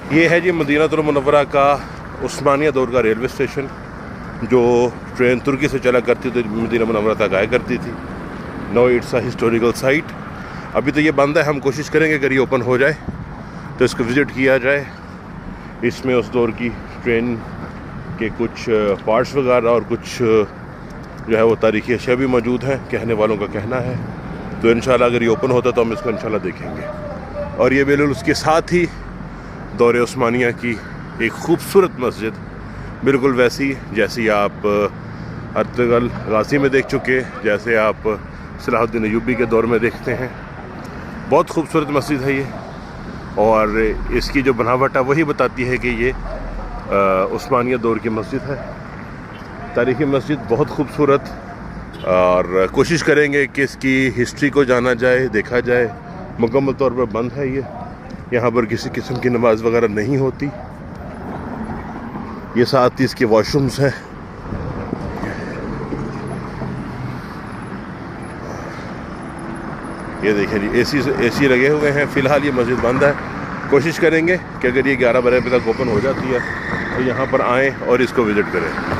ये है जी मदीनातुल मुनव्वरा का उस्मानिया दौर का रेलवे स्टेशन, जो ट्रेन तुर्की से चला करती थी, मदीना मुनव्वरा तक आया करती थी। No it's a historical site. अभी तो ये बंद है, हम कोशिश करेंगे अगर ये ओपन हो जाए तो इसको विज़िट किया जाए। इसमें उस दौर की ट्रेन के कुछ पार्ट्स वगैरह और कुछ जो है वो तारीख़ी अशिया भी मौजूद हैं, कहने वालों का कहना है। तो इंशाल्लाह अगर ये ओपन होता तो हम इसको इंशाल्लाह देखेंगे। और ये बिल्कुल उसके साथ ही दौरे उस्मानिया की एक खूबसूरत मस्जिद, बिल्कुल वैसी जैसी आप अर्तुगरुल गाज़ी में देख चुके, जैसे आप सलाहुद्दीन अय्यूबी के दौर में देखते हैं। बहुत खूबसूरत मस्जिद है ये, और इसकी जो बनावट है वही बताती है कि ये उस्मानिया दौर की मस्जिद है। तारीख़ी मस्जिद बहुत खूबसूरत, और कोशिश करेंगे कि इसकी हिस्ट्री को जाना जाए, देखा जाए। मुकम्मल तौर पर बंद है ये, यहाँ पर किसी किस्म की नमाज वगैरह नहीं होती। ये साथ ही इसके वॉशरूम्स हैं। ये देखें जी, एसी लगे हुए हैं। फ़िलहाल ये मस्जिद बंद है। कोशिश करेंगे कि अगर ये 11 बजे तक ओपन हो जाती है तो यहाँ पर आएँ और इसको विज़िट करें।